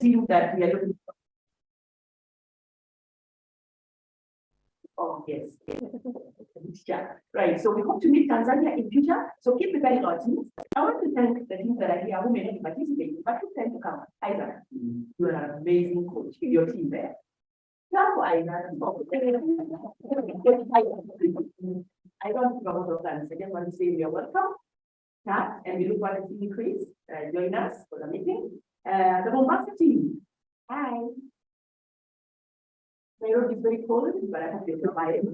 team that we are looking for. Oh, yes. Yeah, right. So we hope to meet Tanzania in future. So keep preparing our teams. I want to thank the teams that are here who may not participate, but who tend to come. Isaac, you are an amazing coach. Your team there. I don't know what of plans. I just want to say we are welcome. Yeah, and we look forward to seeing Chris join us for the meeting. The Mombasa team. Hi. Nairobi is very cold, but I hope you'll survive.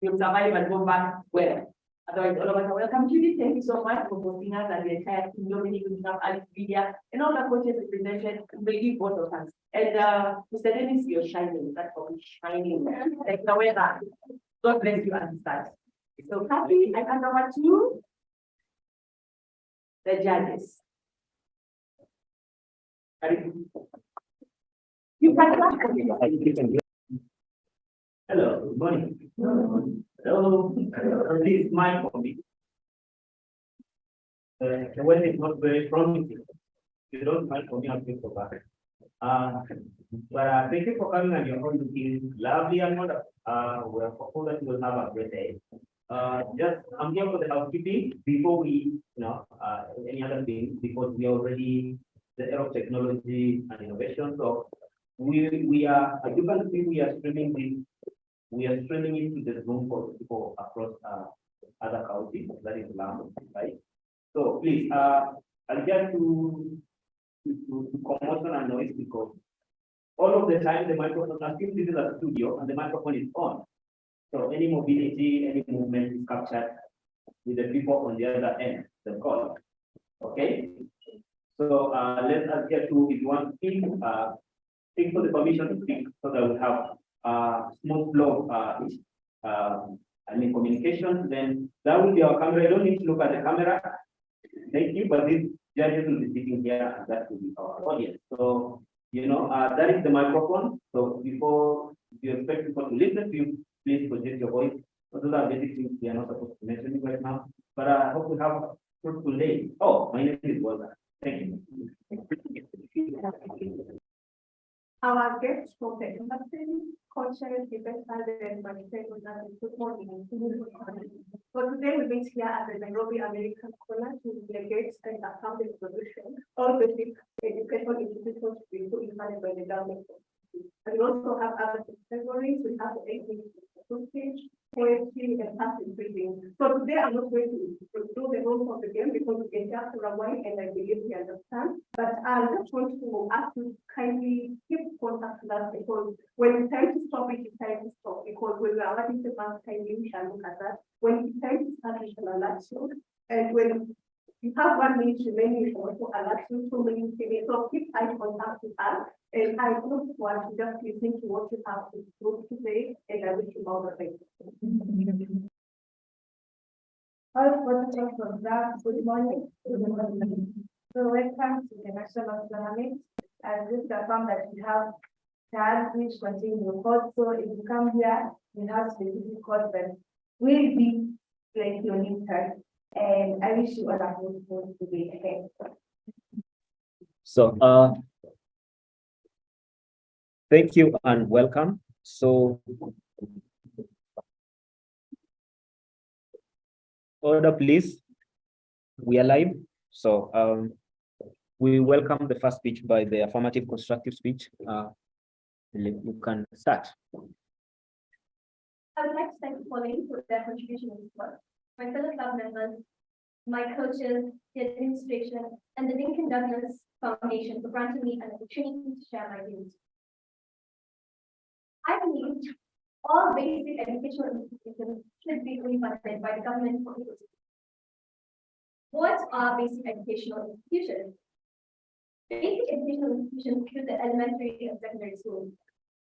You'll survive and go back well. Otherwise, all of us are welcome. Judy, thank you so much for hosting us and the entire team. Dominic, Alex, Lydia, and all the coaches represented. Maybe both of us. And Mr. Dennis, you're shining. That's for me, shining. Like the weather. God bless you and start. So happy. I hand over to the judges. You can Hello, good morning. Hello, this is Mike for me. The weather is not very promising. You don't mind for me, I'll take for back. But thank you for coming, and you're all looking lovely and wonderful. We're hopeful that you will have a great day. I'm here for the housekeeping before we, any other thing, because we are already the era of technology and innovation. So we are, as you can see, we are streaming this. We are streaming into the Zoom for people across other counties, that is Lamu, right? So please, I'll get to commotion and noise because all of the time the microphone, I think this is a studio and the microphone is on. So any mobility, any movement is captured with the people on the other end, the call. Okay? So let us get to, if you want to speak for the permission to speak so that we have smooth flow communication, then that will be our camera. You don't need to look at the camera. Thank you, but this judges will be sitting here and that will be our audience. So, that is the microphone. So before you expect people to listen to you, please project your voice. So those are basic things we are not supposed to mention right now. But I hope we have a fruitful day. Oh, my name is Walter. Thank you. Our guests from the industry, cultural events, and manufacturing. Good morning. For today, we meet here at the Nairobi American Corner to delegate and account the solution. All basic educational institutions to be fully funded by the government. And we also have other categories. We have the 8 minutes of speech, poetry, and passive reading. So today, I'm not going to do the rules of the game because we can just rewind and I believe we understand. But I just want to ask you kindly keep contact with us because when it's time to stop, it is time to stop. Because when we are adding the bank, kindly we shall look at that. When it's time to start, we shall alert you. And when you have 1 minute remaining, we shall also alert you 2 minutes remaining. So keep eye contact with us. And I look forward to just listening to what you have to do today. And I wish you all the best. Good morning. Good morning. So welcome to the National Summit. And this is the form that we have cards which contain your code. So if you come here, you have specific code that will be like your name tag. And I wish you all a good day ahead. So thank you and welcome. So order please. We are live. So we welcome the first speech by the affirmative constructive speech. You can start. I would like to thank the following for their contribution in this work. My fellow club members, my coaches, the administration, and the Lincoln Douglas Foundation for granting me an opportunity to share my views. I believe all basic educational institutions should be fully funded by the government for equity. What are basic educational institutions? Basic educational institutions include the elementary and secondary schools.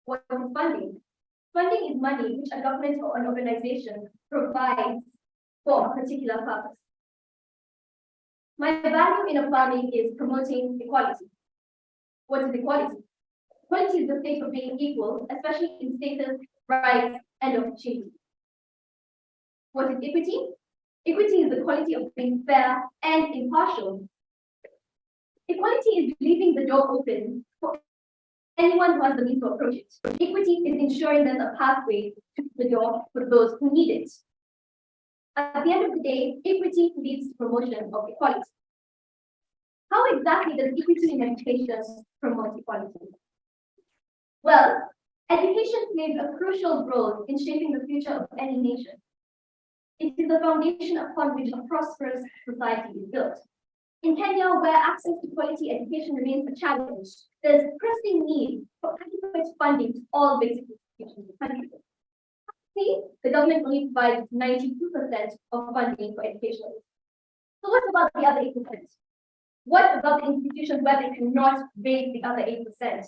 What is funding? Funding is money which a government or an organization provides for a particular purpose. My value in affirming is promoting equality. What is equality? Equality is the state of being equal, especially in status, rights, and opportunity. What is equity? Equity is the quality of being fair and impartial. Equality is leaving the door open for anyone who has the means to approach it. Equity is ensuring there's a pathway to the door for those who need it. At the end of the day, equity leads to promotion of equality. How exactly does equity in education promote equality? Well, education plays a crucial role in shaping the future of any nation. It is the foundation upon which a prosperous society is built. In Kenya, where access to quality education remains a challenge, there's pressing need for adequate funding to all basic institutions in the country. The government only provides 92% of funding for education. So what about the other 8%? What about the institutions where they cannot raise the other 8%?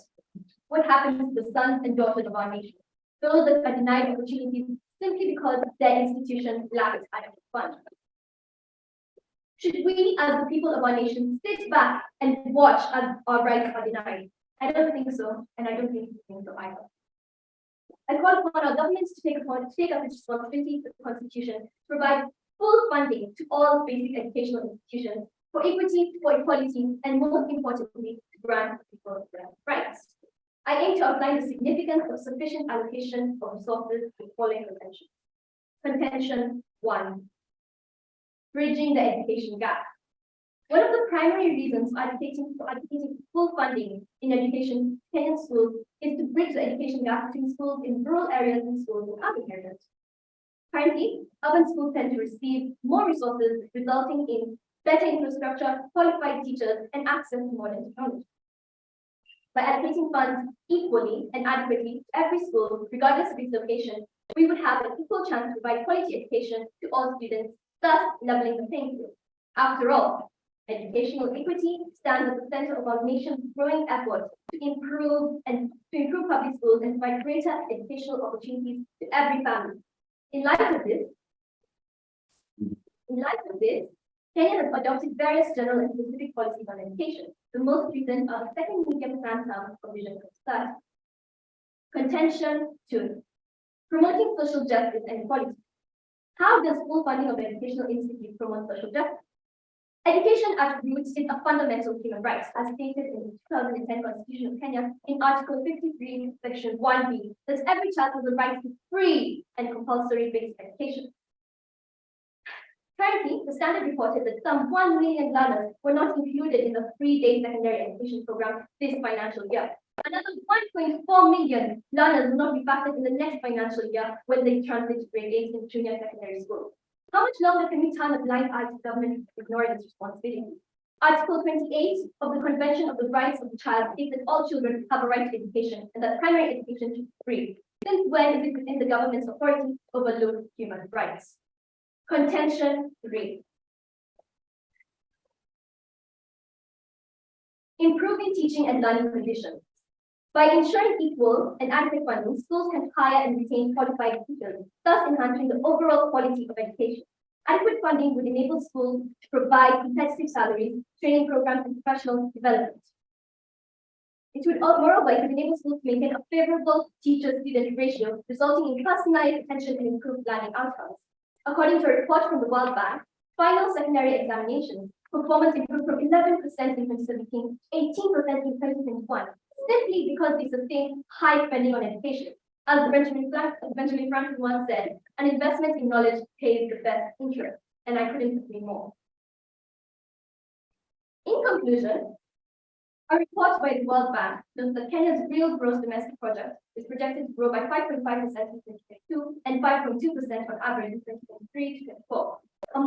What happens to the sons and daughters of our nation? Those that are denied opportunities simply because their institution lacks adequate funds. Should we, as the people of our nation, sit back and watch as our rights are denied? I don't think so, and I don't think you think so either. I call upon our governments to take up its responsibility for the Constitution to provide full funding to all basic educational institutions for equity, for equality, and most importantly, to grant people their rights. I aim to outline the significance of sufficient allocation of resources to the following contentions. Contention 1. Bridging the education gap. One of the primary reasons for advocating full funding in education in Kenyan schools is to bridge the education gap between schools in rural areas and schools in urban areas. Currently, urban schools tend to receive more resources, resulting in better infrastructure, qualified teachers, and access to modern technology. By allocating funds equally and adequately to every school, regardless of its location, we would have an equal chance to provide quality education to all students, thus leveling the playing field. After all, educational equity stands at the center of our nation's growing efforts to improve public schools and provide greater educational opportunities to every family. In light of this, Kenya has adopted various general and specific policies on education. The most recent are the second medium plan term for Vision 2030. Contention 2. Promoting social justice and equality. How does full funding of educational institutes promote social justice? Education at roots is a fundamental human right, as stated in the 2010 Constitution of Kenya in Article 53, Section 1B, that every child has the right to free and compulsory basic education. Currently, the Standard reported that some 1 million learners were not included in the free-day secondary education program this financial year. Another 1.4 million learners will not be factored in the next financial year when they transit to grade 8 in junior secondary school. How much longer can we turn a blind eye to government ignoring its responsibility? Article 28 of the Convention of the Rights of the Child states that all children have a right to education and that primary education should be free. Since when is it within the government's authority to overlook human rights? Contention 3. Improving teaching and learning conditions. By ensuring equal and adequate funding, schools can hire and retain qualified teachers, thus enhancing the overall quality of education. Adequate funding would enable schools to provide competitive salaries, training programs, and professional development. Moreover, it would enable schools to maintain a favorable teacher-student ratio, resulting in personalized attention and improved learning outcomes. According to a report from the World Bank, final secondary examinations performance improved from 11% in 2017 to 18% in 2021, simply because they sustained high spending on education. As Benjamin Franklin once said, an investment in knowledge pays the best interest, and I couldn't agree more. In conclusion, a report by the World Bank shows that Kenya's real gross domestic product is projected to grow by 5.5% in 2022 and 5.2% on average in 2023 to 2024. A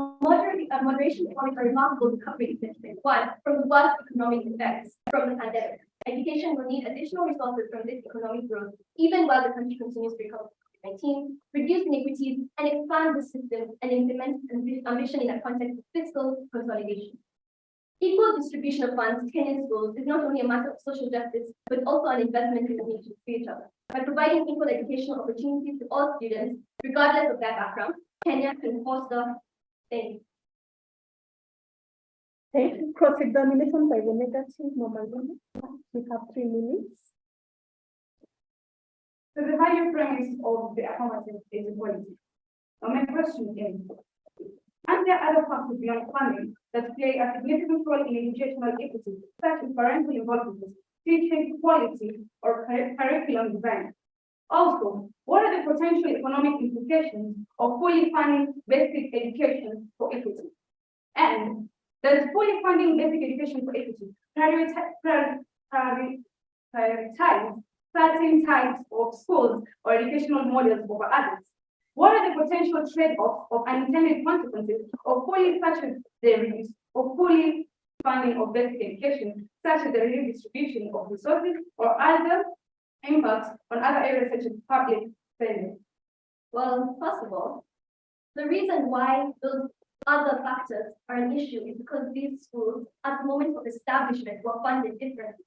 moderation point a remarkable recovery in 2021 from the worst economic effects from the pandemic. Education will need additional resources from this economic growth, even while the country continues to recover from COVID-19, reduce inequities, and expand the system and implement ambition in a context of fiscal consolidation. Equal distribution of funds to Kenyan schools is not only a matter of social justice, but also an investment in the nation's future. By providing equal educational opportunities to all students, regardless of their background, Kenya can foster things. Okay, cross-examination by the negative Mama. We have 3 minutes. So the higher premise of the affirmative is equality. Now my question is, And there are other factors beyond funding that play a significant role in educational equity, such as parental involvement, teaching quality, or curriculum design. Also, what are the potential economic implications of fully funding basic education for equity? And does fully funding basic education for equity prioritize certain types of schools or educational models over others? What are the potential trade-offs of unintended consequences of fully funding of basic education, such as the redistribution of resources or other impacts on other areas such as public spending? Well, first of all, the reason why those other factors are an issue is because these schools, at the moment of establishment, were funded differently.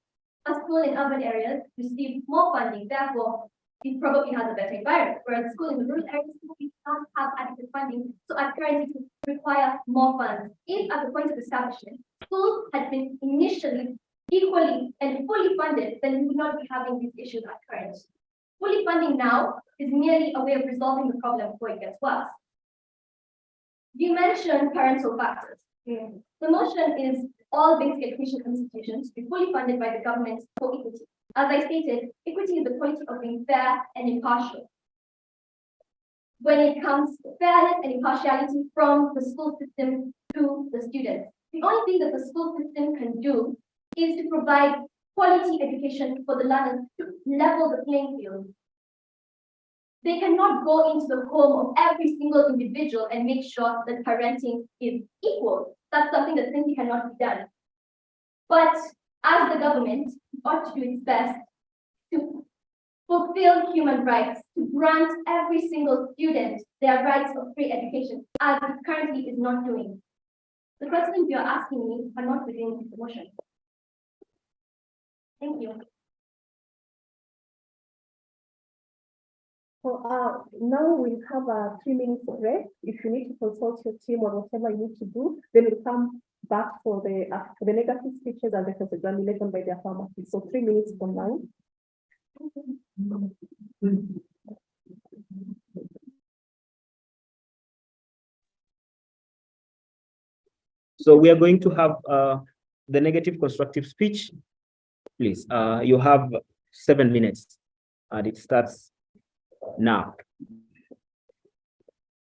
A school in urban areas received more funding, therefore, it probably has a better environment, whereas a school in the rural areas does not have adequate funding, so apparently it would require more funds. If at the point of establishment, schools had been initially equally and fully funded, then we would not be having these issues at current. Fully funding now is merely a way of resolving the problem before it gets worse. You mentioned parental factors. The motion is all basic education institutions be fully funded by the government for equity. As I stated, equity is the quality of being fair and impartial. When it comes to fairness and impartiality from the school system to the students, the only thing that the school system can do is to provide quality education for the learners to level the playing field. They cannot go into the home of every single individual and make sure that parenting is equal. That's something that simply cannot be done. But as the government, it ought to do its best to fulfill human rights, to grant every single student their rights of free education, as it currently is not doing. The questions you're asking me are not within the motion. Thank you. So now we'll have a 3 minutes break. If you need to consult your team or whatever you need to do, then we'll come back for the negative speeches and the cross-examination by the affirmative. So 3 minutes from now. So we are going to have the negative constructive speech. Please, you have 7 minutes and it starts now.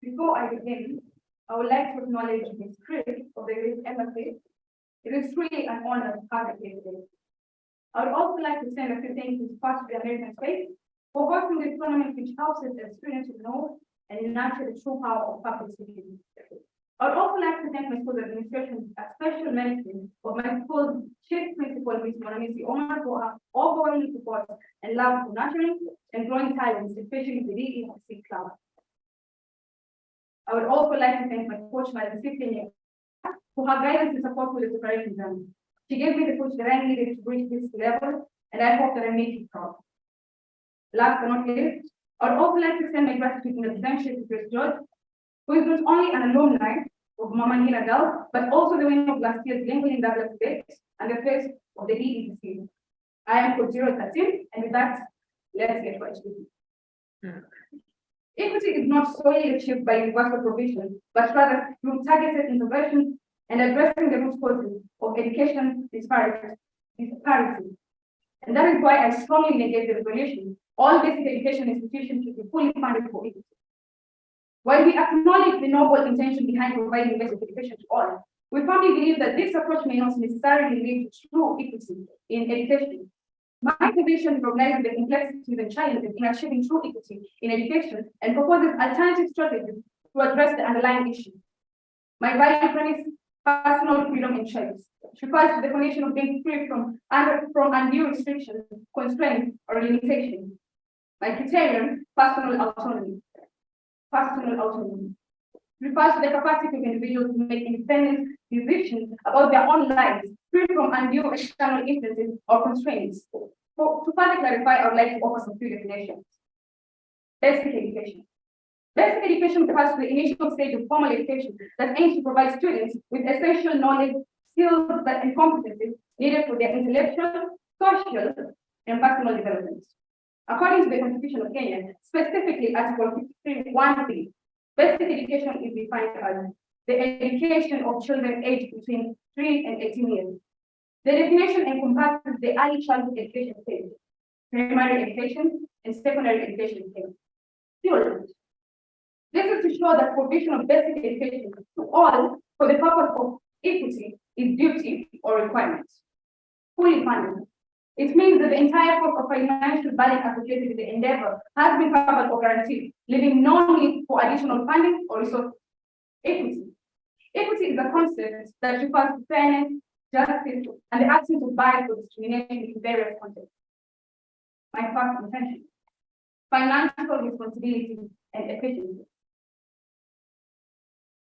Before I begin, I would like to acknowledge the spirit of the great embassy. It is truly an honor to have it here today. I would also like to send a few thank yous to the American States for hosting this tournament, which helps us as students to know and nurture the true power of public speaking. I would also like to thank my school administration, a special mention of my school's chief principal, Ms. Monamisi Omar, for her overwhelming support and love for nurturing and growing talents, especially the DEFC club. I would also like to thank my coach, Madam Sifin, for her guidance and support with the preparation journey. She gave me the push that I needed to reach this level, and I hope that I make it proud. Last but not least, I would also like to extend my gratitude in the potential to Chris George, who is not only an alumni of Mama Nina Girls, but also the winner of last year's Lincoln Douglas debate and the face of the DEDC. I am Coach 013, and with that, let's get right to it. Equity is not solely achieved by universal provision, but rather through targeted intervention and addressing the root causes of education disparity. And that is why I strongly negate the resolution. All basic education institutions should be fully funded for equity. While we acknowledge the noble intention behind providing basic education to all, we firmly believe that this approach may not necessarily lead to true equity in education. My position recognizes the complexities and challenges in achieving true equity in education and proposes alternative strategies to address the underlying issue. My value premise, personal freedom and choice, refers to the condition of being free from undue restrictions, constraints, or limitations. My criterion, personal autonomy. Personal autonomy refers to the capacity of individuals to make independent decisions about their own lives, free from undue external influences or constraints. To further clarify, I would like to offer some few definitions. Basic education. Basic education refers to the initial stage of formal education that aims to provide students with essential knowledge, skills, and competencies needed for their intellectual, social, and personal development. According to the Constitution of Kenya, specifically Article 53(1)(b), basic education is defined as the education of children aged between 3 and 18 years. The definition encompasses the early childhood education stage, primary education, and secondary education stage. Still, this is to show that provision of basic education to all for the purpose of equity is duty or requirement. Fully funded. It means that the entire cost of financial burden associated with the endeavor has been covered or guaranteed, leaving no need for additional funding or resources. Equity. Equity is a concept that refers to fairness, justice, and the absence of bias or discrimination in various contexts. My first intention. Financial responsibility and efficiency.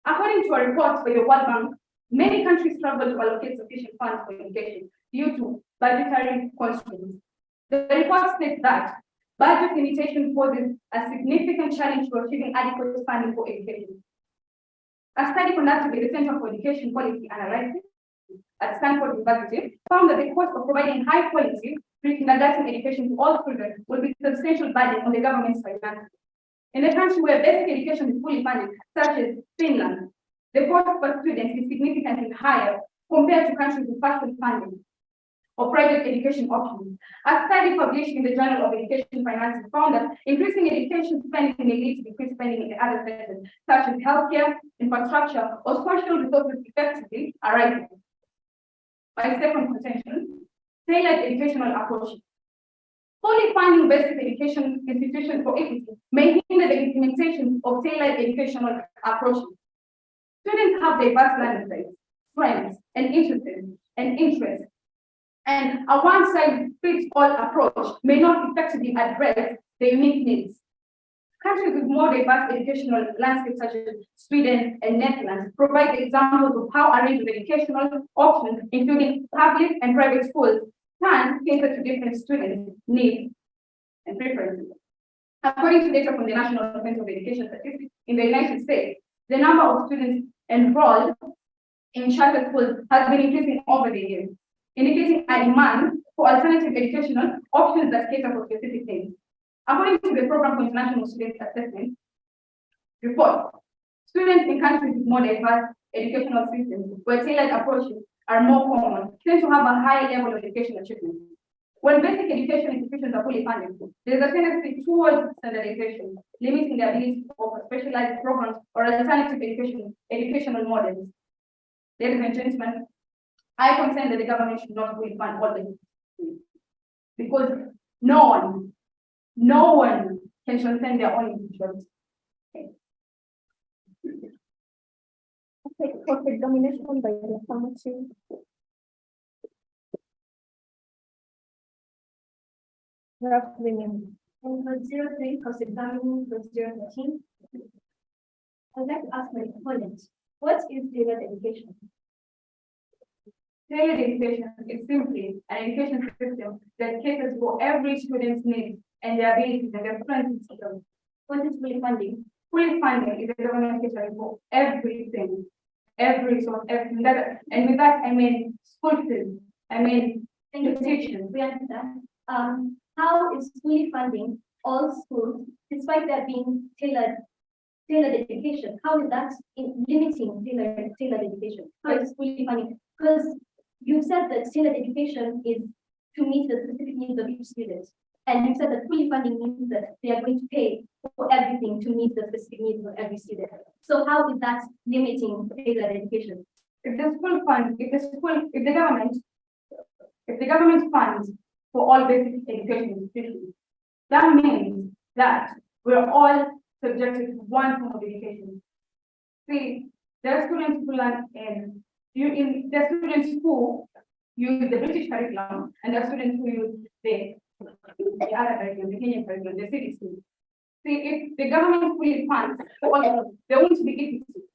According to a report by the World Bank, many countries struggle to allocate sufficient funds for education due to budgetary constraints. The report states that budget limitation poses a significant challenge to achieving adequate funding for education. A study conducted by the Center for Education Policy Analysis at Stanford University found that the cost of providing high quality pre-kindergarten education to all children will be a substantial burden on the government's finances. In a country where basic education is fully funded, such as Finland, the cost per student is significantly higher compared to countries with partial funding or private education options. A study published in the Journal of Education Finances found that increasing education spending may lead to decreased spending in other sectors, such as healthcare, infrastructure, or social resources effectively arising. My second contention, tailored educational approach. Fully funding basic education institutions for equity may hinder the implementation of tailored educational approaches. Students have diverse learning styles, strengths, and interests, and a one-size-fits-all approach may not effectively address their unique needs. Countries with more diverse educational landscapes, such as Sweden and Netherlands, provide examples of how a range of educational options, including public and private schools, can cater to different students' needs and preferences. According to data from the National Center of Education Statistics in the United States, the number of students enrolled in charter schools has been increasing over the years, indicating a demand for alternative educational options that cater for specific needs. According to the Program for International Student Assessment report, students in countries with more diverse educational systems where tailored approaches are more common tend to have a higher level of education achievement. When basic education institutions are fully funded, there is a tendency towards standardization, limiting the ability to offer specialized programs or alternative educational models. Ladies and gentlemen, I contend that the government should not fully fund all the because no one can transcend their own individuals. Okay, corporate domination by the affirmative. Draft opinion. Number 03, cross-examining the 013. I'd like to ask my opponent, what is tailored education? Tailored education is simply an education system that caters for every student's needs and their abilities and their strengths. What is fully funding? Fully funding is a government catering for everything, every resource, everything. And with that, I mean school fees, I mean education. We understand. How is fully funding all schools, despite there being tailored education? How is that limiting tailored education? How is fully funding? Because you said that tailored education is to meet the specific needs of each student. And you said that fully funding means that they are going to pay for everything to meet the specific needs of every student. So how is that limiting tailored education? If the government funds for all basic education institutions, that means that we're all subjected to one form of education. See, there are students who learn there are students who use the British curriculum, and there are students who use the other curriculum, the Kenyan curriculum, the CBC. See, if the government fully funds for all of them, there won't be equity.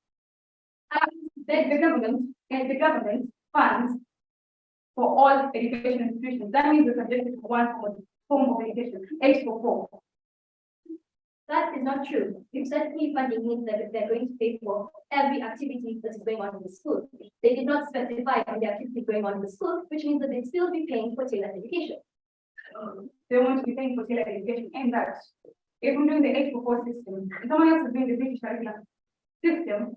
And the government funds for all education institutions. That means we're subjected to one form of education, 844. That is not true. You said fully funding means that they're going to pay for every activity that is going on in the school. They did not specify on the activity going on in the school, which means that they'd still be paying for tailored education. They want to be paying for tailored education, and that if we're doing the 844 system, if someone else is doing the British curriculum system,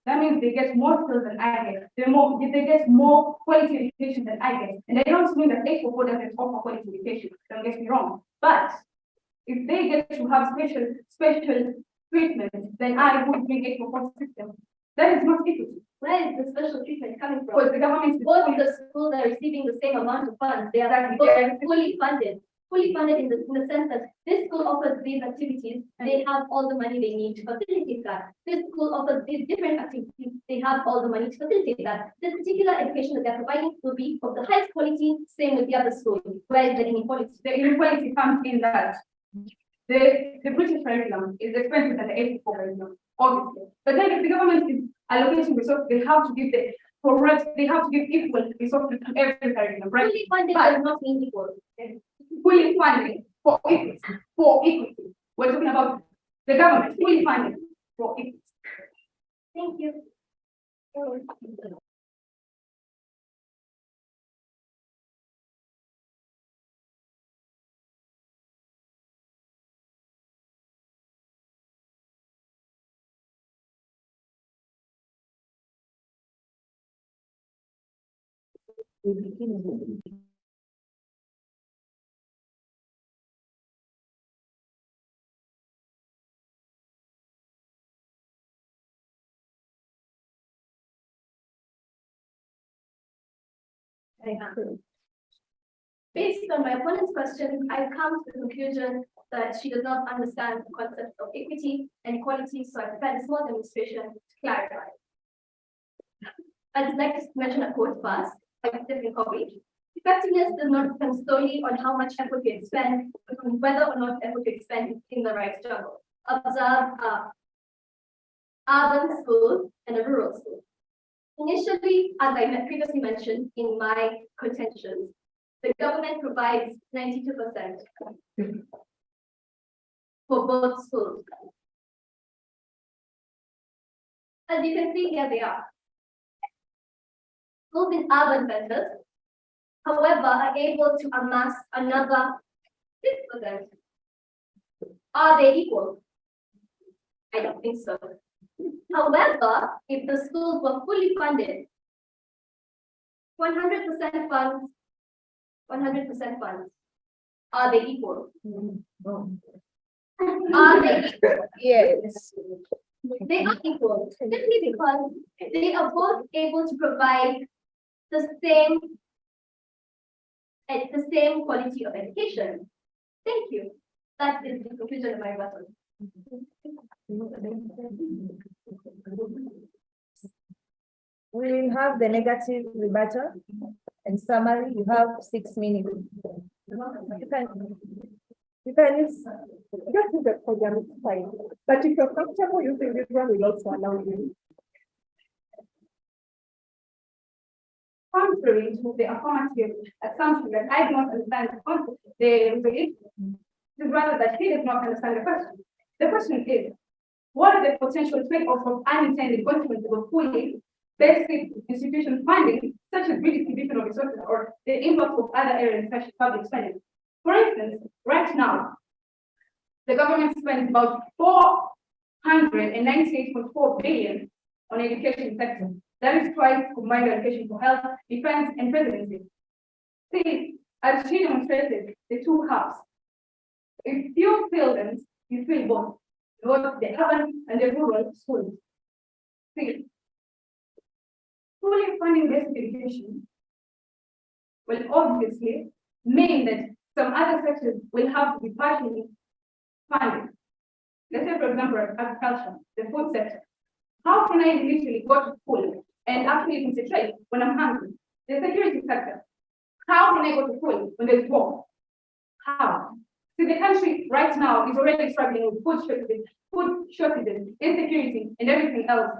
That means they get more skills than I get. They get more quality education than I get. And I don't mean that 844 doesn't offer quality education, don't get me wrong. But if they get to have special treatment, then I would bring 844 system. That is not equity. Where is the special treatment coming from? Because the government is Both the schools are receiving the same amount of funds. They are Exactly. both fully funded. Fully funded in the sense that this school offers these activities, they have all the money they need to facilitate that. This school offers these different activities, they have all the money to facilitate that. This particular education that they're providing will be of the highest quality, same with the other school. Where is the inequality? the inequality comes in that the British curriculum is expensive than the 844 curriculum, obviously. But then if the government is allocating resources, they have to give they have to give equal resources to every curriculum, right? Fully funded But- does not mean equal. Fully funded for equity, We're talking about the government fully funded for equity. Thank you. Based on my opponent's question, I've come to the conclusion that she does not understand the concept of equity and equality, so I prepared a small demonstration to clarify. I'd like to mention a quote first by Stephen Covey. Effectiveness does not depend solely on how much effort you expend, but on whether or not effort you expend in the right jungle. Observe urban school and a rural school. Initially, as I previously mentioned in my contentions, the government provides 92% for both schools. As you can see, here they are. Schools in urban centers, however, are able to amass another 6%. Are they equal? I don't think so. However, if the schools were fully funded, 100% funds, 100% funds, are they equal? Are they equal? Yes. They are equal, simply because they are both able to provide the same quality of education. Thank you. That is the conclusion of my rebuttal. We will have the negative rebuttal. In summary, you have 6 minutes. You can use the program, it's fine. But if you're comfortable using this one, we'll also allow you. Contrary to the affirmative assumption that I do not understand the resolution, it is rather that he does not understand the question. The question is, what are the potential trade-offs of unintended consequences of fully basic institution funding, such as redistribution of resources or the impact of other areas such as public spending? For instance, right now, the government spends about 498.4 billion on education sector. That is twice combined allocation for health, defense, and presidency. See, as she demonstrated, the two halves. If you fill them, you fill both the urban and the rural schools. See, fully funding basic education will obviously mean that some other sectors will have to be partially funded. Let's say, for example, agriculture, the food sector. How can I literally go to school and actually concentrate when I'm hungry? The security sector. How can I go to school when there's war? How? See, the country right now is already struggling with food shortages, insecurity, and everything else.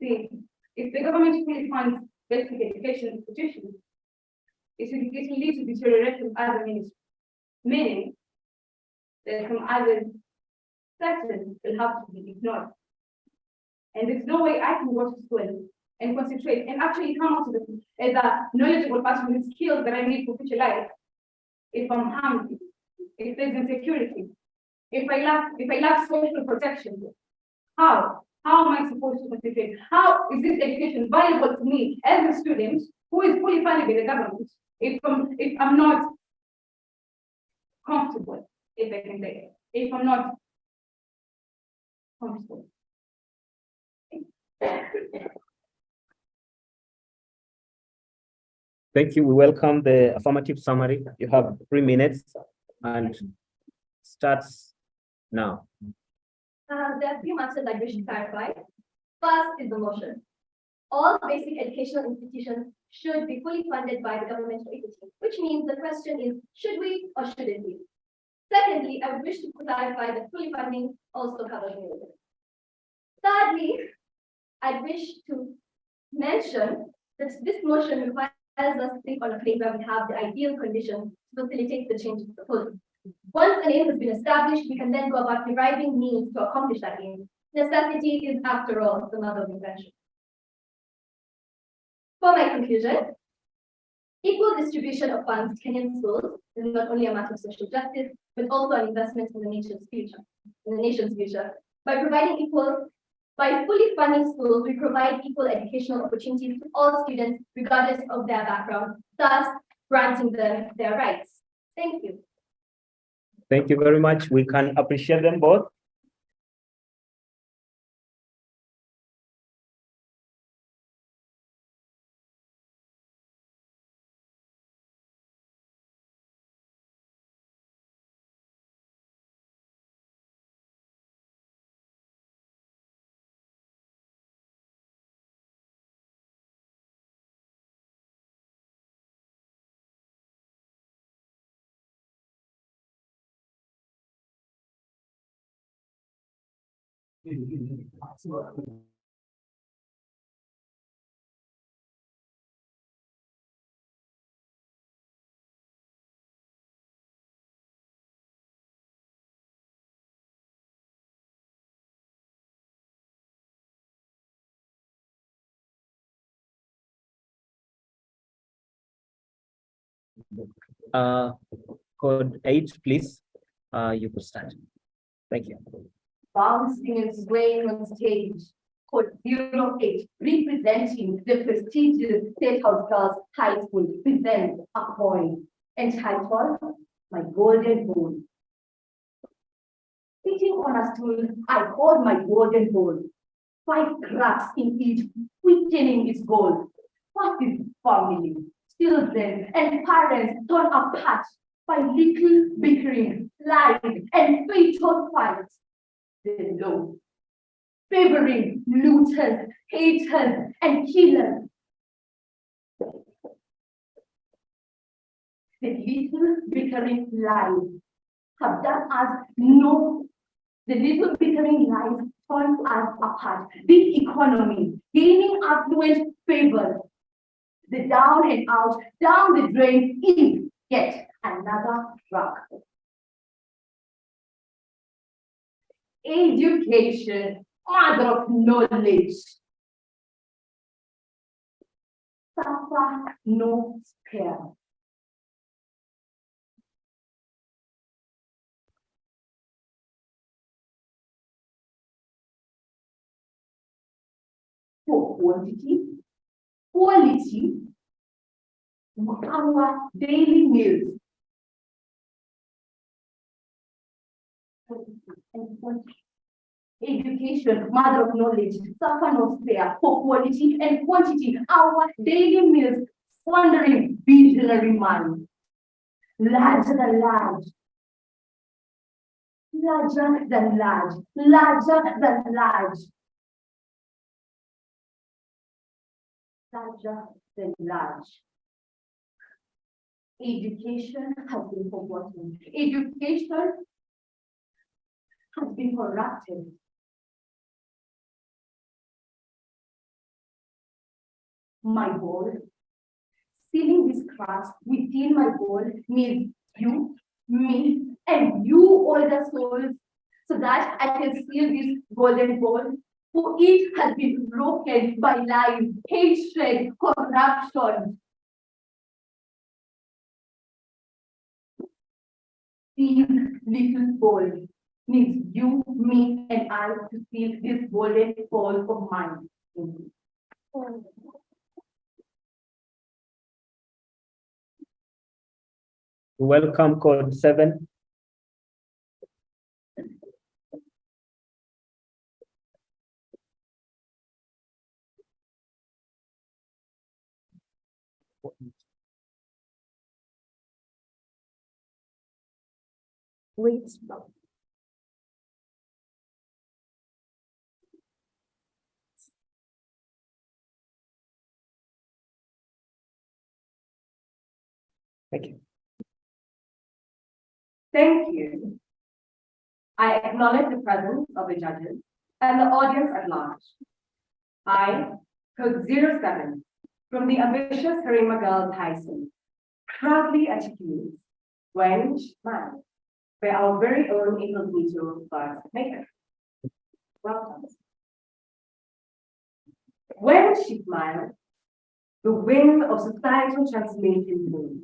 See, if the government fully funds basic education institutions, it will lead to deterioration of other ministries, meaning that some other sectors will have to be ignored. And there's no way I can go to school and concentrate and actually come out as a knowledgeable person with skills that I need for future life if I'm hungry, if there's insecurity, if I lack social protection. How How am I supposed to participate? How is this education valuable to me as a student who is fully funded by the government if I'm not comfortable, if I can say, if I'm not comfortable? Thank you. We welcome the affirmative summary. You have 3 minutes and starts now. There are a few matters I wish to clarify. First is the motion. All basic educational institutions should be fully funded by the government for equity, which means the question is, should we or shouldn't we? Secondly, I would wish to clarify that fully funding also covers religion. Thirdly, I wish to mention that this motion requires us to think on a plane where we have the ideal conditions to facilitate the change proposed. Once an aim has been established, we can then go about deriving means to accomplish that aim. Necessity is, after all, the mother of invention. For my conclusion, equal distribution of funds to Kenyan schools is not only a matter of social justice, but also an investment in the nation's future. By fully funding schools, we provide equal educational opportunities to all students, regardless of their background, thus granting them their rights. Thank you. Thank you very much. We can appreciate them both. Code 8, please. You could start. Thank you. Bouncing and swaying on stage, code 08, representing the prestigious State House Girls High School, presents a poem entitled My Golden Bowl. Sitting on a stool, I hold my golden bowl. 5 cracks in each, quickening its gold. What is family, children, and parents torn apart by little bickering, lies, and fatal fights? The law, favoring looters, haters, and killers. The little bickering lies have done us no. The little bickering lies torn us apart. This economy, gaining affluent favor, the down and out, down the drain is yet another drug. Education, mother of knowledge. Suffer no spare. For quantity, quality, our daily meals. Education, mother of knowledge, suffer no spare for quality and quantity. Our daily meals, wandering visionary minds. Larger than large. Larger than large. Larger than large. Larger than large. Education has been forgotten. Education has been corrupted. My bowl, sealing these cracks within my bowl needs you, me, and you older souls, so that I can seal this golden bowl. For it has been broken by lies, hatred, corruption. These little bowls needs you, me, and I to seal this golden fall of mine. Thank you. Welcome code 7. Wait. Thank you. Thank you. I acknowledge the presence of the judges and the audience at large. I, code 07, from the ambitious Harima Girls High School, proudly articulates when she smiles by our very own incognito first maker. Welcome. When she smiles, the wind of societal transformation blows.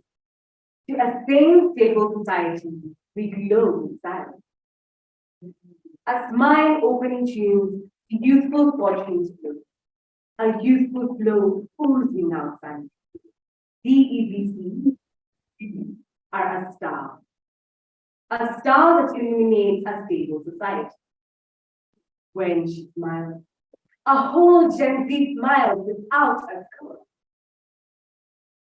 To a sane, stable society, we glow in silence. A smile opening tune to youthful fortunes flow. A youthful flow oozing outside. DEVC are a star that illuminates a stable society. When she smiles, a whole Gen Z smiles without a color.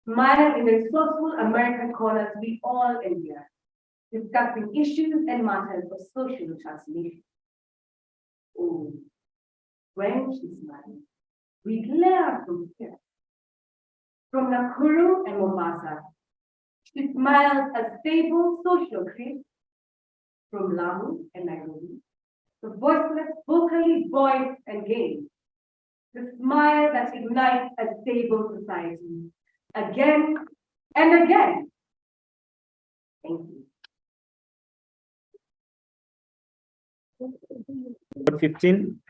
Smile in the resourceful American corners we all endure, discussing issues and matters of social transformation. Oh, when she smiles, we glare from here. From Nakuru and Mombasa, she smiles a stable social creep. From Lamu and Nairobi, the voiceless vocally voice and game. The smile that ignites a stable society again and again. Thank you. Code 15.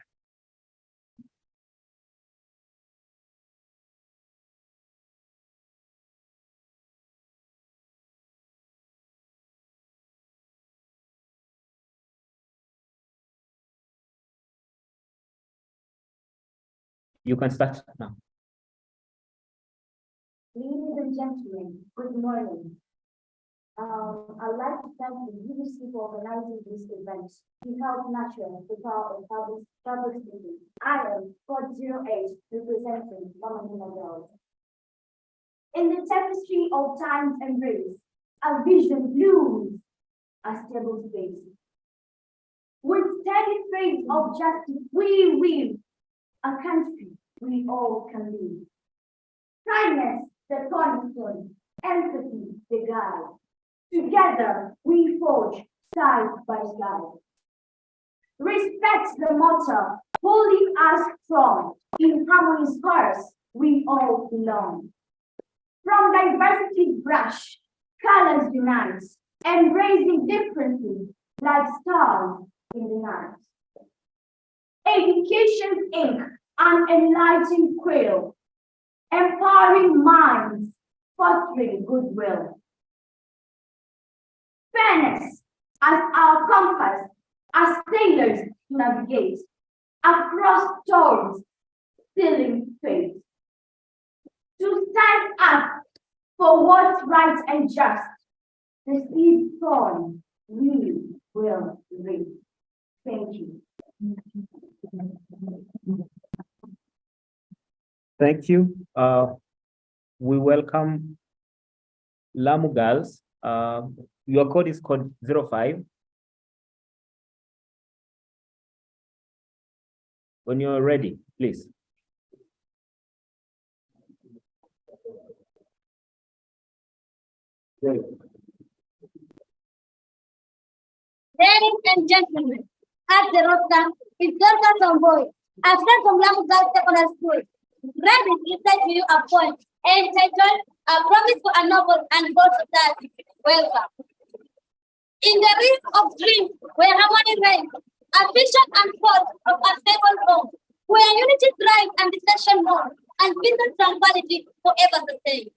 You can start now. Ladies and gentlemen, good morning. I'd like to thank the UBC for organizing this event to help nurture the power of public speaking. I am code 08 representing Lamu Girls. In the tapestry of time's embrace, a vision blooms a stable space. With steady faith of justice, we will a country we all can live. Kindness, the cornerstone, empathy, the guide. Together, we forge side by side. Respect the motto, holding us strong. In harmony's chorus, we all belong. From diversity's brush, colors unite, embracing differences like stars in the night. Education's ink, an enlightened quill, empowering minds, fostering goodwill. Fairness as our compass, as sailors navigate across storms, sealing fate. To stand up for what's right and just, the seed sown, we will reap. Thank you. Thank you. We welcome Lamu Girls. Your code is code 05. When you're ready, please. Ladies and gentlemen, at the roster is Dorcas Omboy, a friend from Lamu Girls Secondary School. Ready to recite to you a poem entitled A Promise for a Noble and Bold Society. Welcome. In the realm of dreams where harmony reigns, a vision unfolds of a stable home, where unity thrives and discussion more, and peace and tranquility forever sustained.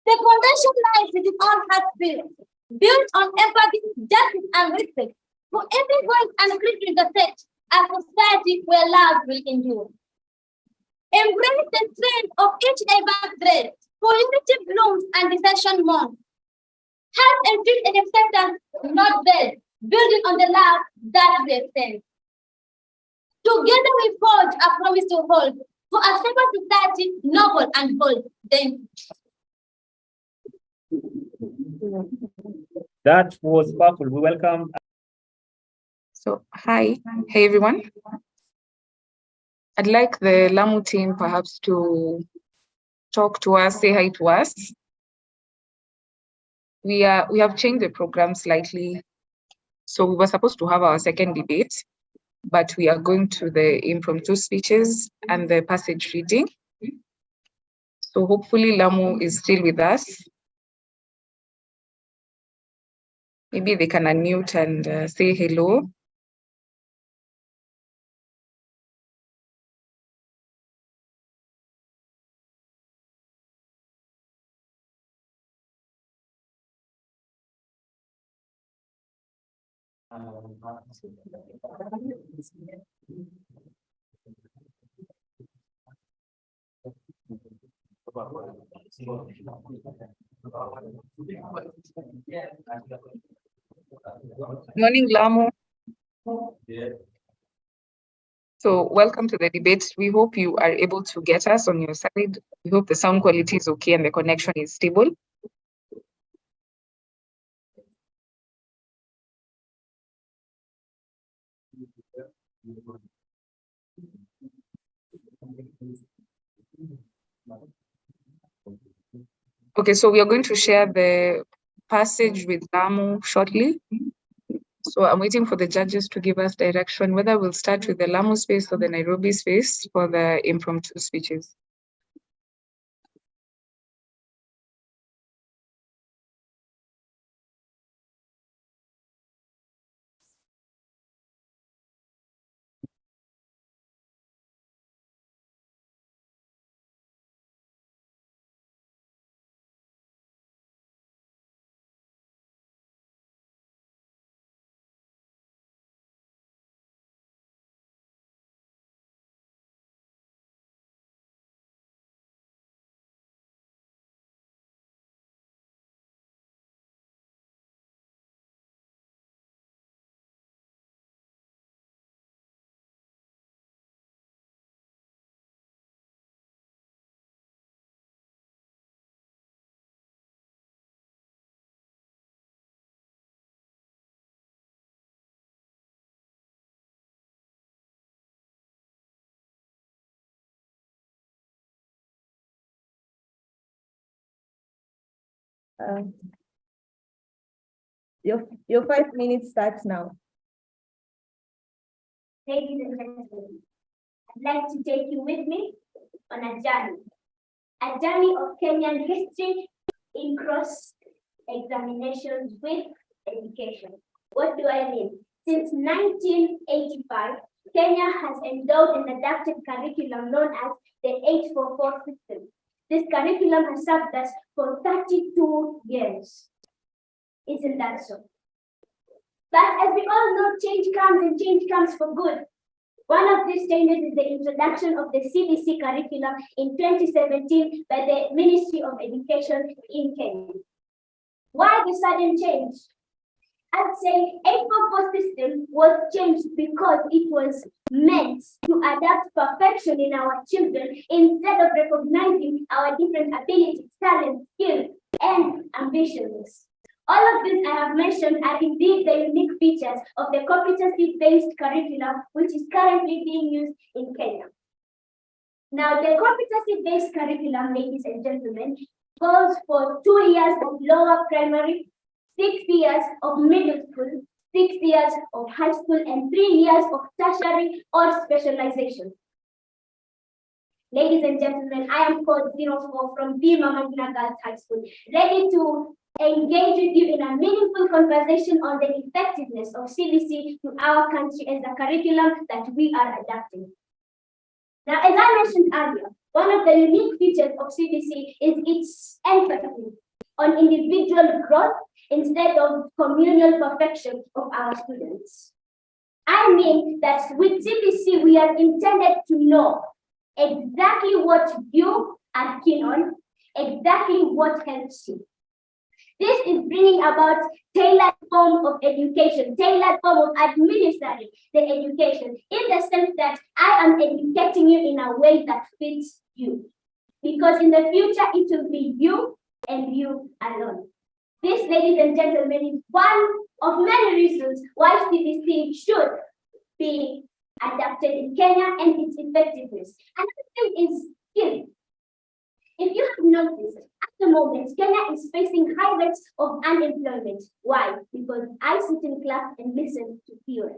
The foundation lies within all hearts built, built on empathy, justice, and respect for every voice and creature that set a society where love will endure. Embrace the strength of each diverse thread, for unity blooms and deception mourns. Help and treat and acceptance, not bed, building on the love that we extend. Together we forge a promise to hold for a stable society, noble and bold. Thank you. That was powerful. We welcome. So, hi everyone. I'd like the Lamu team perhaps to talk to us, say hi to us. We have changed the program slightly. So we were supposed to have our second debate, but we are going to the impromptu speeches and the passage reading. So hopefully Lamu is still with us. Maybe they can unmute and say hello. Morning, Lamu. So welcome to the debate. We hope you are able to get us on your side. We hope the sound quality is okay and the connection is stable. Okay, so we are going to share the passage with Lamu shortly. So I'm waiting for the judges to give us direction, whether we'll start with the Lamu space or the Nairobi space for the impromptu speeches. Your 5 minutes starts now. Ladies and gentlemen, I'd like to take you with me on a journey of Kenyan history in cross-examinations with education. What do I mean? Since 1985, Kenya has endowed an adapted curriculum known as the 844 system. This curriculum has served us for 32 years. Isn't that so? But as we all know, change comes and change comes for good. One of these changes is the introduction of the CBC curriculum in 2017 by the Ministry of Education in Kenya. Why the sudden change? I'd say 844 system was changed because it was meant to adapt perfection in our children instead of recognizing our different abilities, talents, skills, and ambitions. All of these I have mentioned are indeed the unique features of the competency-based curriculum, which is currently being used in Kenya. Now, the competency-based curriculum, ladies and gentlemen, goes for 2 years of lower primary, 6 years of middle school, 6 years of high school, and 3 years of tertiary or specialization. Ladies and gentlemen, I am code 04 from Bima Magna Girls High School, ready to engage with you in a meaningful conversation on the effectiveness of CBC to our country as a curriculum that we are adapting. Now, as I mentioned earlier, one of the unique features of CBC is its empathy. on individual growth instead of communal perfection of our students. I mean that with CBC, we are intended to know exactly what you are keen on, exactly what helps you. This is bringing about tailored form of education, tailored form of administering the education, in the sense that I am educating you in a way that fits you. Because in the future, it will be you and you alone. This, ladies and gentlemen, is one of many reasons why CBC should be adapted in Kenya and its effectiveness. Another thing is skill. If you have noticed, at the moment, Kenya is facing high rates of unemployment. Why? Because I sit in class and listen to theory.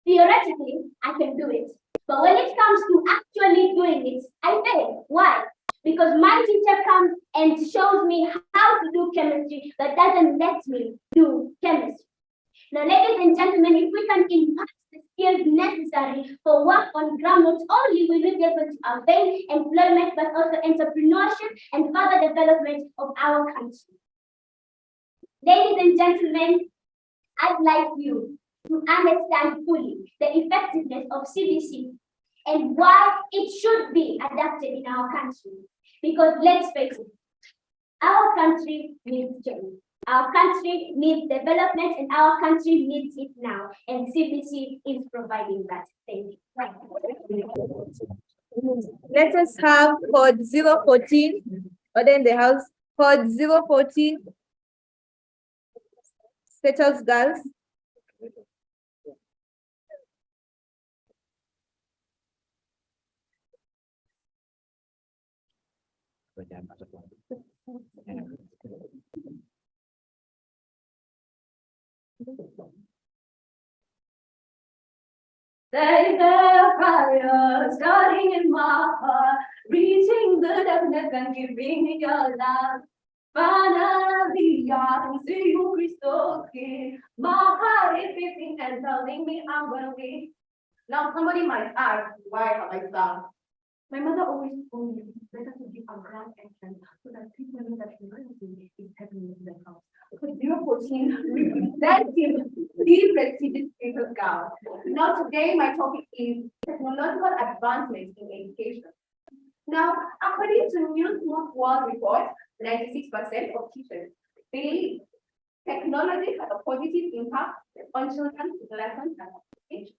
Theoretically, I can do it. But when it comes to actually doing it, I fail. Why? Because my teacher comes and shows me how to do chemistry, but doesn't let me do chemistry. Now, ladies and gentlemen, if we can impart the skills necessary for work on ground, not only will we be able to avail employment, but also entrepreneurship and further development of our country. Ladies and gentlemen, I'd like you to understand fully the effectiveness of CBC and why it should be adapted in our country. Because let's face it, our country needs change. Our country needs development and our country needs it now. And CBC is providing that. Thank you. Let us have code 014, order in the house, code 014. Status girls. There is a fire starting in my heart, reaching the depths and giving me your love. Finally, I can see you crystal clear. My heart is beating and telling me I'm gonna win. Now somebody might ask, why have I stopped? My mother always told me it's better to give a grand entrance so that people know that humanity is happening in the house. So 014 represents the prestigious little girl. Now today my topic is technological advancements in education. Now, according to New Smooth World Report, 96% of teachers believe technology has a positive impact on children's lessons and education.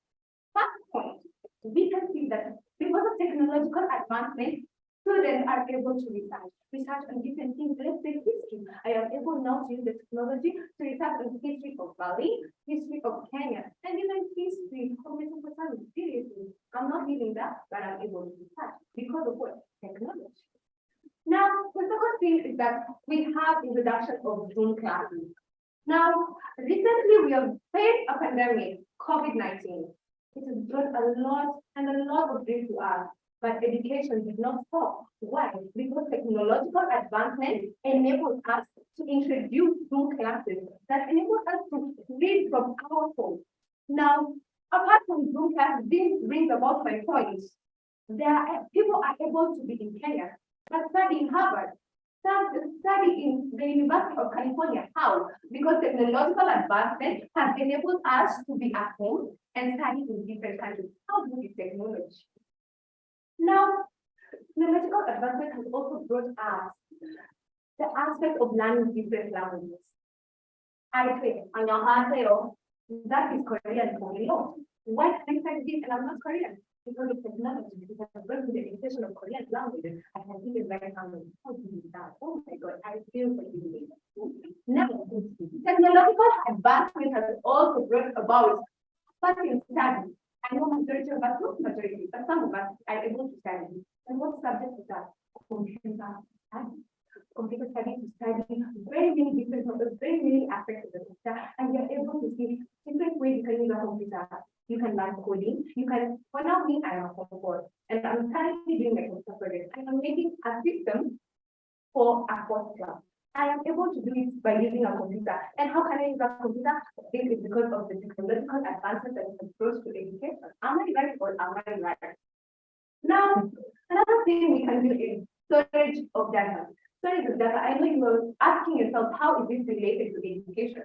First point, we can see that because of technological advancement, students are able to research on different things. Let's say history. I am able now to use the technology to research on the history of Bali, history of Kenya, and even history of Mesopotamia. Seriously, I'm not reading that, but I'm able to research because of what? Technology. Now, the second thing is that we have introduction of Zoom classes. Now, recently we have faced a pandemic, COVID-19. It has brought a lot of grief to us, but education did not stop. Why? Because technological advancement enabled us to introduce Zoom classes that enable us to read from our phones. Now, apart from Zoom classes, this brings about my point. People are able to be in Kenya, but study in Harvard, study in the University of California. How? Because technological advancement has enabled us to be at home and study in different countries. How good is technology? Now, technological advancement has also brought us the aspect of learning different languages. I say, that is Korean for me. Why can I study this and I'm not Korean? Because of technology, because I'm going to the education of Korean languages, I can even write down how to do that. Oh my God, I feel like doing it. Now, technological advancement has also brought about in study. I know majority of us, not majority, but some of us are able to study. And what subject is that? Computer study. Computer study to study very many different topics, very many aspects of the computer, and you're able to see different ways you can use a computer. You can learn coding. You can, for now, me, I am a computer, and I'm currently doing a computer project. I am making a system for a sports club. I am able to do it by using a computer. And how can I use a computer? This is because of the technological advances that have brought to education. Am I right or am I right? Now, another thing we can do is storage of data. Sorry, Dr. I know you were asking yourself, how is this related to education?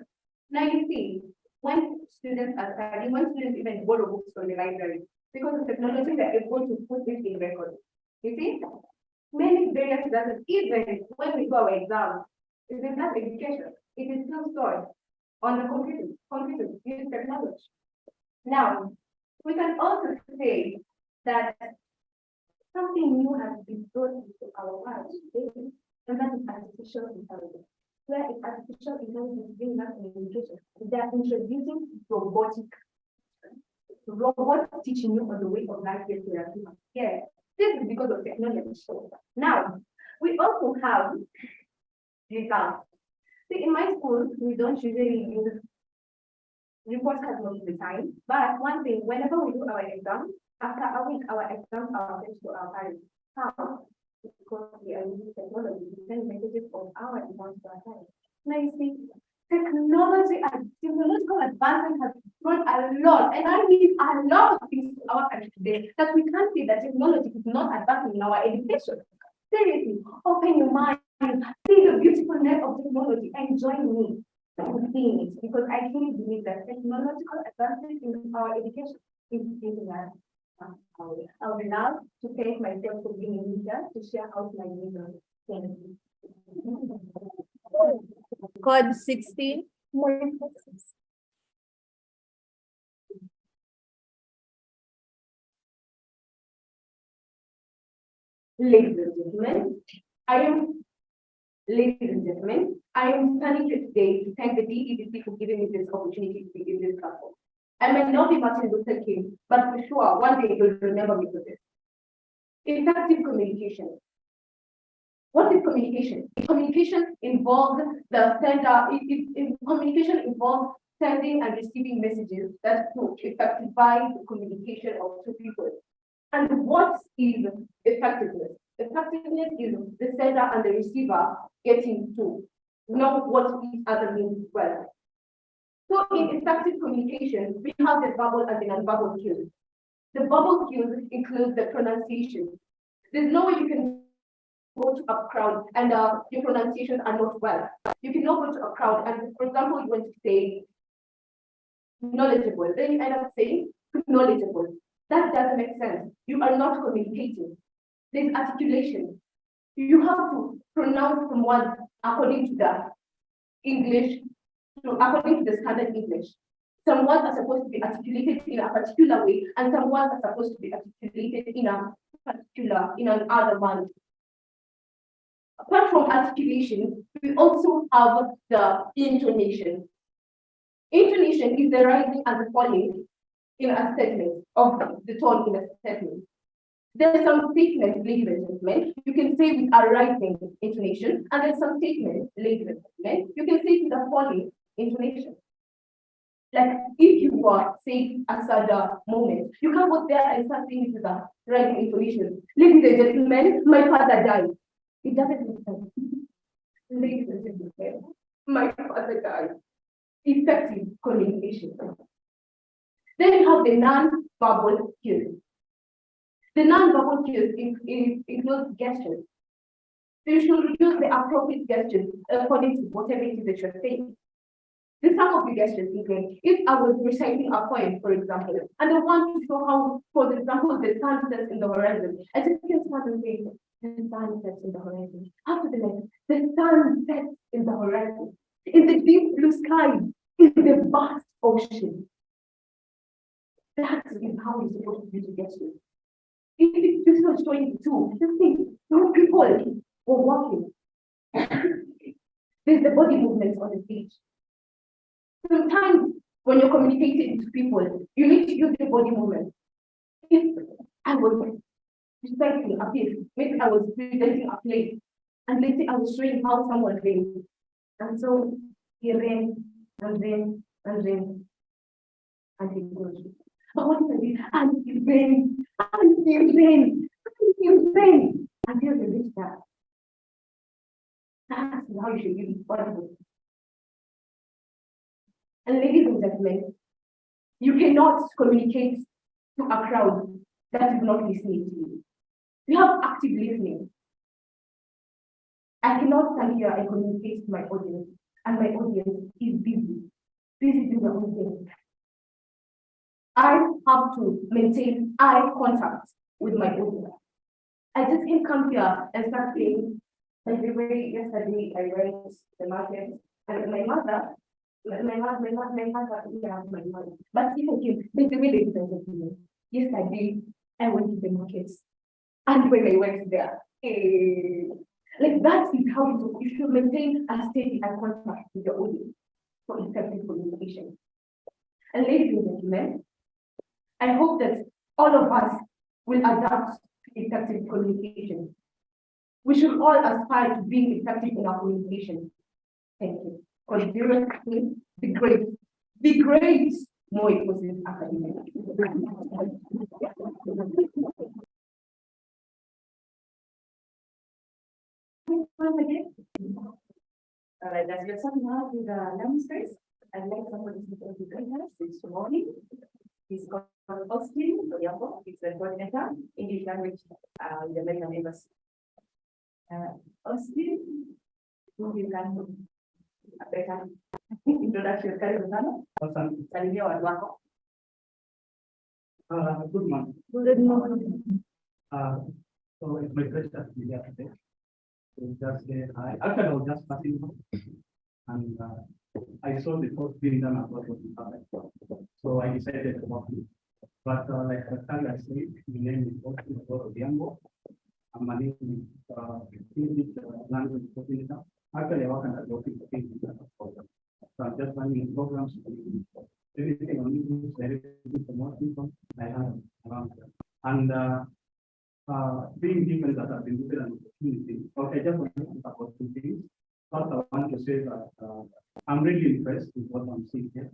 Now you see, when students are studying, when students even borrow books from the library, because of technology, they're able to put this in record. You see, many various doesn't even when we do our exams, it is not education. It is still stored on the computer, use technology. Now, we can also say that something new has been brought into our world today, and that is artificial intelligence. Where is artificial intelligence being us in education? They are introducing robots teaching you on the way of life therapy. Yeah, this is because of technology. Now, we also have results. See, in my school, we don't usually use reports as much of the time, but one thing, whenever we do our exams, after a week, our exams are sent to our parents. How? Because we are using technology to send messages of our exams to our parents. Now you see, technological advancement has brought a lot, and I mean a lot of things to our country today that we can't see that technology is not advancing in our education. Seriously, open your mind, see the beautifulness of technology, and join me in seeing it, because I truly believe that technological advancement in our education is taking us. I would love to thank myself for being here to share out my vision. Thank you. Code 16. Ladies and gentlemen, I am standing here today to thank the DEDC for giving me this opportunity to be in this platform. I may not be Martin Luther King, but for sure, one day you'll remember me for this. Effective communication. What is communication? Communication involves the sender. Communication involves sending and receiving messages that will effectivize the communication of two people. And what is effectiveness? Effectiveness is the sender and the receiver getting to know what each other means well. So in effective communication, we have the verbal and the non-verbal cues. The verbal cues include the pronunciation. There's no way you can go to a crowd and your pronunciations are not well. You cannot go to a crowd and, for example, you want to say knowledgeable, then you end up saying knowledgeable. That doesn't make sense. You are not communicating. There's articulation. You have to pronounce someone according to the English, according to the standard English. Some words are supposed to be articulated in a particular way, and some words are supposed to be articulated in another manner. Apart from articulation, we also have the intonation. Intonation is the rising and the falling in a statement of the tone in a statement. There are some statements, ladies and gentlemen, you can say with a rising intonation, and there's some statements, ladies and gentlemen, you can say with a falling intonation. Like if you were saying a sad moment, you can go there and start saying it with a rising intonation. Ladies and gentlemen, my father died. It doesn't make sense. Ladies and gentlemen, my father died. Effective communication. Then you have the non-verbal cues. The non-verbal cues include gestures. So you should use the appropriate gestures according to whatever it is that you're saying. Some of the gestures include, if I was reciting a poem, for example, and I want to show how, for example, the sun sets in the horizon, I just can start and say, the sun sets in the horizon. After the next, the sun sets in the horizon. In the deep blue sky, in the vast ocean. That is how you're supposed to use the gestures. If it's just not showing the two, just think, no people were walking. There's the body movements on the stage. Sometimes when you're communicating to people, you need to use your body movement. If I was reciting a piece, maybe I was presenting a play, and let's say I was showing how someone rained. And so he ran and ran and ran, and he goes. But what is it? And he ran, and he ran, and he ran, until he reached that. That's how you should use body movement. And ladies and gentlemen, you cannot communicate to a crowd that is not listening to you. You have active listening. I cannot stand here and communicate to my audience, and my audience is busy doing their own thing. I have to maintain eye contact with my audience. I just can't come here and start saying, like the way yesterday I went to the market and my mother, yeah, my mother. But if I came, the way they presented to me, yesterday I went to the market. And when I went there, like that is how you should maintain a steady eye contact with your audience for effective communication. And ladies and gentlemen, I hope that all of us will adapt to effective communication. We should all aspire to being effective in our communication. Thank you. Continue the great, more inclusive academic. All right, as you're starting out with the Lamu space, I'd like somebody to join us this morning. He's called Austin Oyambo. He's the coordinator English language in the American Embassy. Austin, who you can a better introduction. Karibu sana. Salimia watu wako. Good morning. Good morning. So it's my pleasure to be here today. To just say hi. Actually, I was just passing by, and I saw the post being done about what happened. So I decided to walk it. But like I said, the name is Austin Oyambo. I'm a name English language coordinator. Actually, I work at the office of English. So I'm just running programs. Everything on English, everything for more people I have around there. And being given that I've been given an opportunity, okay, just want to talk about two things. First, I want to say that I'm really impressed with what I'm seeing here.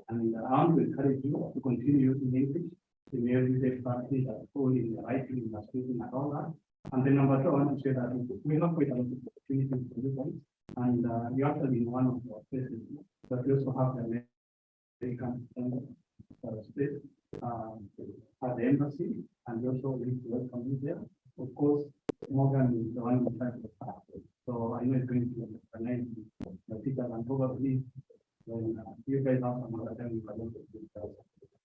And I want to encourage you to continue using English in everyday practice, at school, in the writing, in the speaking, and all that. And then number two, I want to say that we have quite a lot of opportunities for you guys. And you actually in one of our places, but we also have the American space at the embassy, and we also need to welcome you there. Of course, Morgan is the one inside the staff. So I know it's going to be organized the teachers, and probably when you guys have some other time, you can also discuss.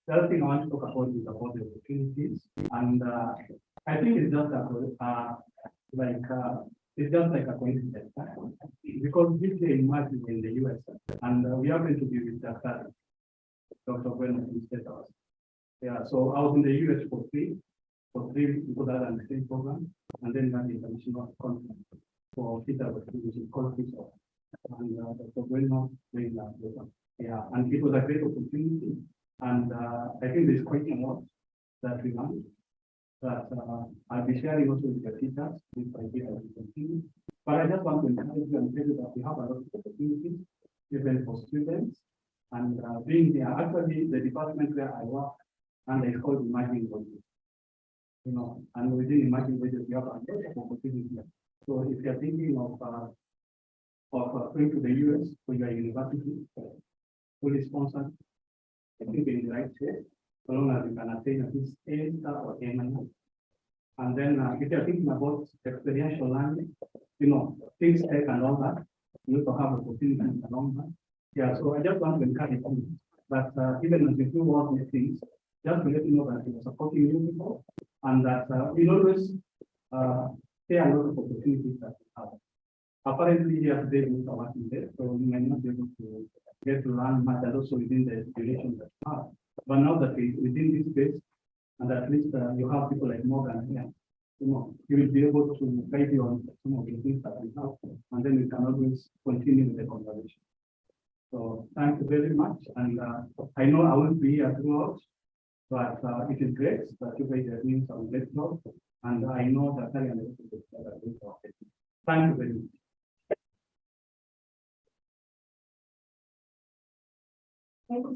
The other thing I want to talk about is about the opportunities, and I think it's just it's just like a coincidence, because this day in March is in the US, and we happen to be with Dr. Bueno instead of us. Yeah, so I was in the US for three because I had the same program, and then ran the international conference for Peter, which is called Peter, and Dr. Bueno made that program. Yeah, and it was a great opportunity, and I think there's quite a lot that we want. That I'll be sharing also with the teachers, this idea as we continue. But I just want to encourage you and tell you that we have a lot of opportunities, even for students. And being there, actually the department where I work, and it's called Emerging Voices. You know, and within Emerging Voices, we have a lot of opportunities. So if you're thinking of going to the US for your university, fully sponsored, I think in the right shape, so long as you can attain at least A or A-. And then if you're thinking about experiential learning, you know, things take and all that, you also have opportunities along that. Yeah, so I just want to encourage you that even as you do all these things, just to let you know that we are supporting you people, and that we always say a lot of opportunities that we have. Apparently here today we are working there, so we might not be able to get to learn much, and also within the duration that we have. But now that we within this space, and at least you have people like Morgan here, you know, you will be able to guide you on some of the things that we have, and then we can always continue with the conversation. So thank you very much, and I know I won't be here throughout, but it is great that you guys are doing some great work, and I know that I am thank you very much. Thank you.